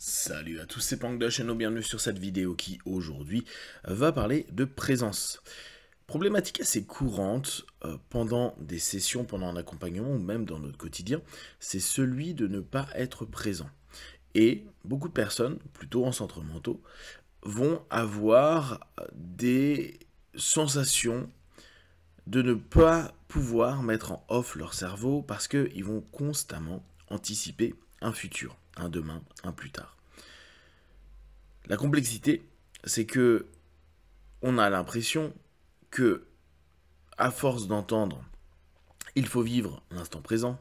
Salut à tous, c'est Pang de la chaîne, bienvenue sur cette vidéo qui aujourd'hui va parler de présence. Problématique assez courante pendant des sessions, pendant un accompagnement ou même dans notre quotidien, c'est celui de ne pas être présent. Et beaucoup de personnes, plutôt en centres mentaux, vont avoir des sensations de ne pas pouvoir mettre en off leur cerveau parce qu'ils vont constamment anticiper un futur, un demain, un plus tard. La complexité, c'est que on a l'impression que, à force d'entendre « il faut vivre l'instant présent »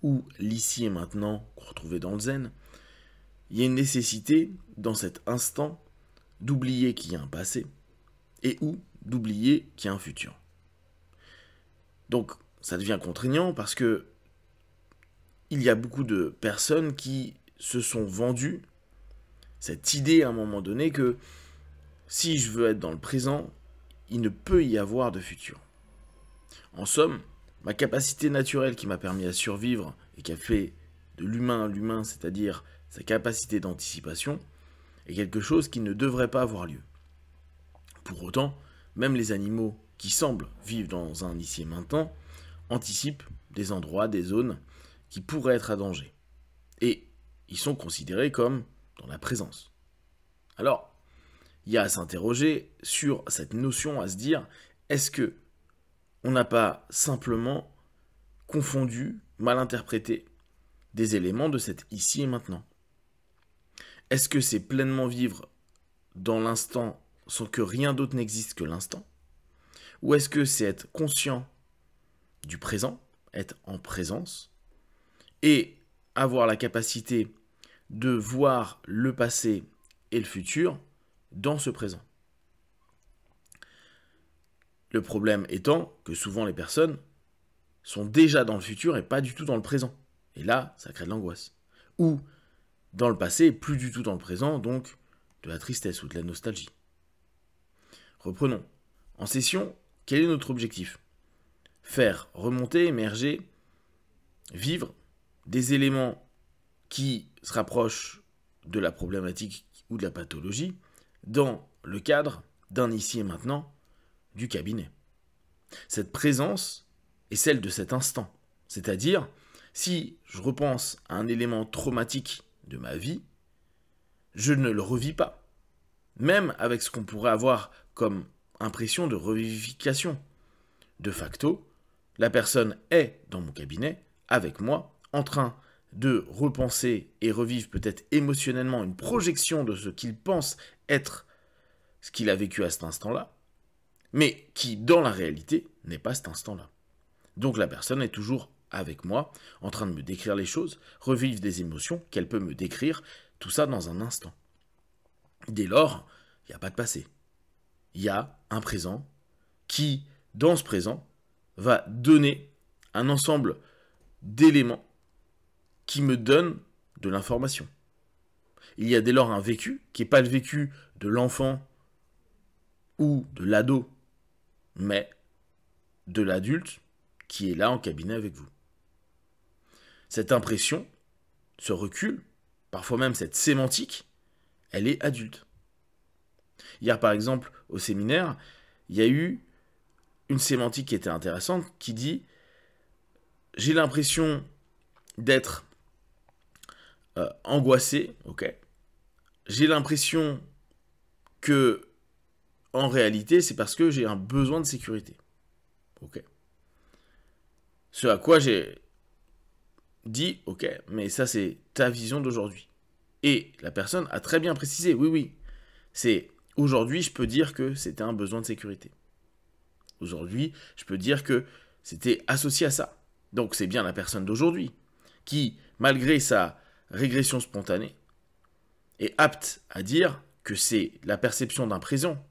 ou « l'ici et maintenant » qu'on retrouvait dans le zen, il y a une nécessité, dans cet instant, d'oublier qu'il y a un passé et ou d'oublier qu'il y a un futur. Donc, ça devient contraignant parce que il y a beaucoup de personnes qui se sont vendues cette idée à un moment donné que si je veux être dans le présent, il ne peut y avoir de futur. En somme, ma capacité naturelle qui m'a permis à survivre et qui a fait de l'humain l'humain, c'est-à-dire sa capacité d'anticipation, est quelque chose qui ne devrait pas avoir lieu. Pour autant, même les animaux qui semblent vivre dans un ici et maintenant anticipent des endroits, des zones qui pourraient être à danger. Et ils sont considérés comme dans la présence. Alors, il y a à s'interroger sur cette notion, à se dire, est-ce que on n'a pas simplement confondu, mal interprété des éléments de cet ici et maintenant? Est-ce que c'est pleinement vivre dans l'instant sans que rien d'autre n'existe que l'instant? Ou est-ce que c'est être conscient du présent, être en présence, et avoir la capacité de voir le passé et le futur dans ce présent? Le problème étant que souvent les personnes sont déjà dans le futur et pas du tout dans le présent. Et là, ça crée de l'angoisse. Ou dans le passé et plus du tout dans le présent, donc de la tristesse ou de la nostalgie. Reprenons. En session, quel est notre objectif? Faire remonter, émerger, vivre des éléments qui se rapprochent de la problématique ou de la pathologie dans le cadre d'un ici et maintenant du cabinet. Cette présence est celle de cet instant. C'est-à-dire, si je repense à un élément traumatique de ma vie, je ne le revis pas. Même avec ce qu'on pourrait avoir comme impression de revivification. De facto, la personne est dans mon cabinet, avec moi, en train de repenser et revivre peut-être émotionnellement une projection de ce qu'il pense être ce qu'il a vécu à cet instant-là, mais qui, dans la réalité, n'est pas cet instant-là. Donc la personne est toujours avec moi, en train de me décrire les choses, revivre des émotions qu'elle peut me décrire, tout ça dans un instant. Dès lors, il n'y a pas de passé. Il y a un présent qui, dans ce présent, va donner un ensemble d'éléments qui me donnent de l'information. Il y a dès lors un vécu qui n'est pas le vécu de l'enfant ou de l'ado, mais de l'adulte qui est là en cabinet avec vous. Cette impression, ce recul, parfois même cette sémantique, elle est adulte. Hier, par exemple, au séminaire, il y a eu une sémantique qui était intéressante qui dit « J'ai l'impression d'être angoissé, ok. J'ai l'impression que, en réalité, c'est parce que j'ai un besoin de sécurité. Ok. Ce à quoi j'ai dit, ok, mais ça c'est ta vision d'aujourd'hui. Et la personne a très bien précisé, oui, c'est aujourd'hui je peux dire que c'était un besoin de sécurité. Aujourd'hui, je peux dire que c'était associé à ça. Donc c'est bien la personne d'aujourd'hui qui, malgré sa régression spontanée, est apte à dire que c'est la perception d'un présent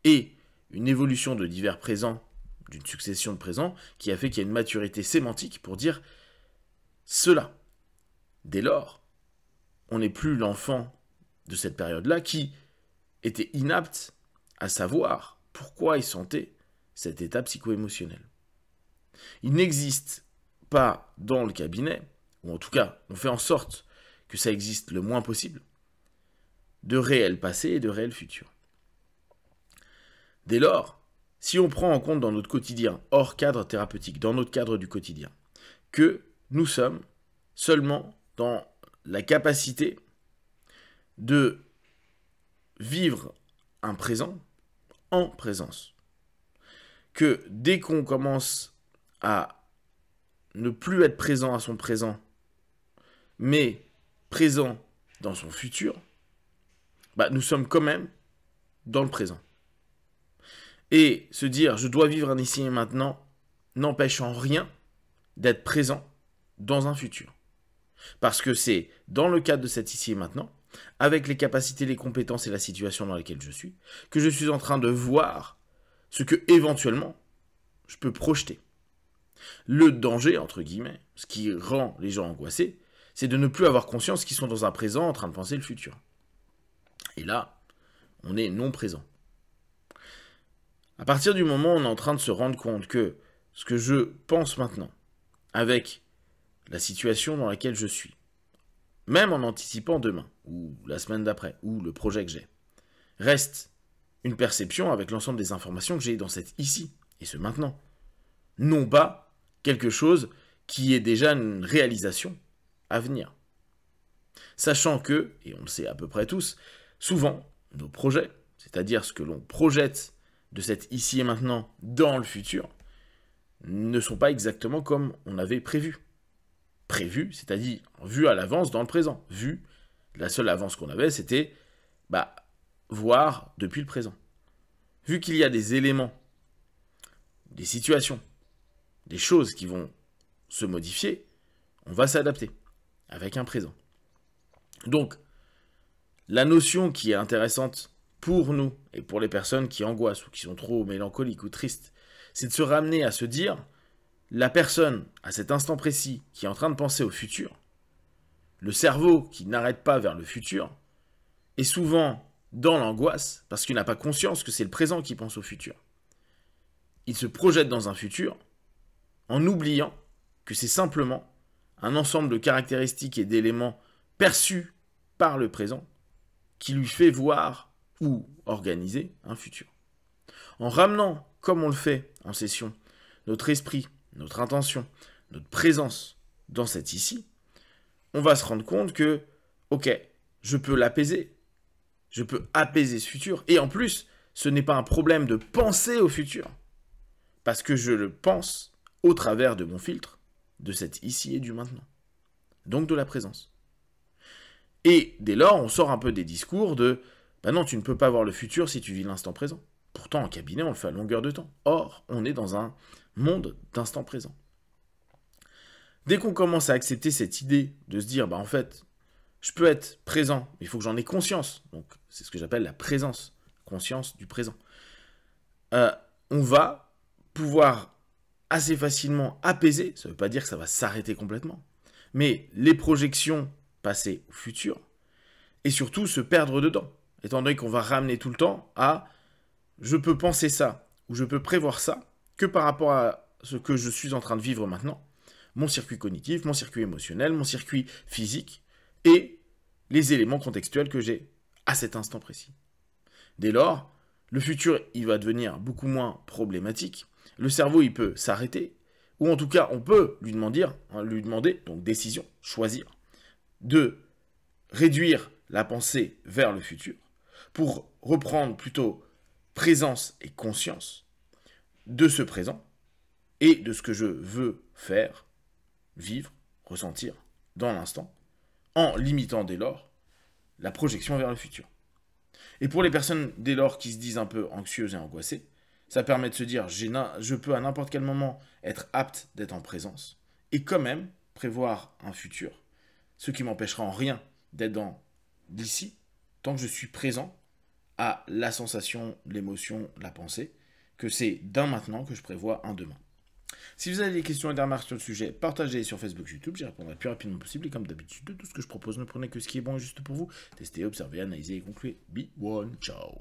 et une évolution de divers présents, d'une succession de présents, qui a fait qu'il y a une maturité sémantique pour dire cela. Dès lors, on n'est plus l'enfant de cette période-là qui était inapte à savoir pourquoi il sentait cet état psycho-émotionnel. Il n'existe pas dans le cabinet, ou en tout cas, on fait en sorte que ça existe le moins possible, de réel passé et de réel futur. Dès lors, si on prend en compte dans notre quotidien, hors cadre thérapeutique, dans notre cadre du quotidien, que nous sommes seulement dans la capacité de vivre un présent en présence, que dès qu'on commence à ne plus être présent à son présent, mais présent dans son futur, nous sommes quand même dans le présent. Et se dire, je dois vivre un ici et maintenant, n'empêche en rien d'être présent dans un futur. Parce que c'est dans le cadre de cet ici et maintenant, avec les capacités, les compétences et la situation dans laquelle je suis, que je suis en train de voir ce que, éventuellement, je peux projeter. Le danger, entre guillemets, ce qui rend les gens angoissés, c'est de ne plus avoir conscience qu'ils sont dans un présent en train de penser le futur. Et là, on est non présent. À partir du moment où on est en train de se rendre compte que ce que je pense maintenant, avec la situation dans laquelle je suis, même en anticipant demain, ou la semaine d'après, ou le projet que j'ai, reste une perception avec l'ensemble des informations que j'ai dans cet ici et ce maintenant. Non pas quelque chose qui est déjà une réalisation à venir. Sachant que, et on le sait à peu près tous, souvent, nos projets, c'est-à-dire ce que l'on projette de cet ici et maintenant dans le futur, ne sont pas exactement comme on avait prévu. Prévu, c'est-à-dire vu à l'avance dans le présent. Vu, la seule avance qu'on avait, c'était voir depuis le présent. Vu qu'il y a des éléments, des situations, des choses qui vont se modifier, on va s'adapter avec un présent. Donc, la notion qui est intéressante pour nous et pour les personnes qui angoissent ou qui sont trop mélancoliques ou tristes, c'est de se ramener à se dire, la personne, à cet instant précis, qui est en train de penser au futur, le cerveau qui n'arrête pas vers le futur, est souvent dans l'angoisse parce qu'il n'a pas conscience que c'est le présent qui pense au futur. Il se projette dans un futur en oubliant que c'est simplement un ensemble de caractéristiques et d'éléments perçus par le présent qui lui fait voir ou organiser un futur. En ramenant, comme on le fait en session, notre esprit, notre intention, notre présence dans cet ici, on va se rendre compte que, ok, je peux l'apaiser, je peux apaiser ce futur, et en plus, ce n'est pas un problème de penser au futur, parce que je le pense au travers de mon filtre, de cet ici et du maintenant, donc de la présence. Et dès lors, on sort un peu des discours de « non, tu ne peux pas voir le futur si tu vis l'instant présent ». Pourtant, en cabinet, on le fait à longueur de temps. Or, on est dans un monde d'instant présent. Dès qu'on commence à accepter cette idée de se dire « en fait, je peux être présent, mais il faut que j'en ai conscience ». Donc, c'est ce que j'appelle la présence, conscience du présent. On va pouvoir assez facilement apaiser, ça ne veut pas dire que ça va s'arrêter complètement, mais les projections passées au futur, et surtout se perdre dedans, étant donné qu'on va ramener tout le temps à « je peux penser ça » ou « je peux prévoir ça » que par rapport à ce que je suis en train de vivre maintenant, mon circuit cognitif, mon circuit émotionnel, mon circuit physique, et les éléments contextuels que j'ai à cet instant précis. Dès lors, le futur, il va devenir beaucoup moins problématique, le cerveau, il peut s'arrêter, ou en tout cas, on peut lui demander, donc décision, choisir, de réduire la pensée vers le futur, pour reprendre plutôt présence et conscience de ce présent, et de ce que je veux faire, vivre, ressentir, dans l'instant, en limitant dès lors la projection vers le futur. Et pour les personnes dès lors qui se disent un peu anxieuses et angoissées, ça permet de se dire, je peux à n'importe quel moment être apte d'être en présence, et quand même prévoir un futur, ce qui m'empêchera en rien d'être dans l'ici, tant que je suis présent à la sensation, l'émotion, la pensée, que c'est d'un maintenant que je prévois un demain. Si vous avez des questions et des remarques sur le sujet, partagez sur Facebook, YouTube, j'y répondrai le plus rapidement possible, et comme d'habitude, de tout ce que je propose, ne prenez que ce qui est bon et juste pour vous. Testez, observez, analysez et concluez. Be one, ciao.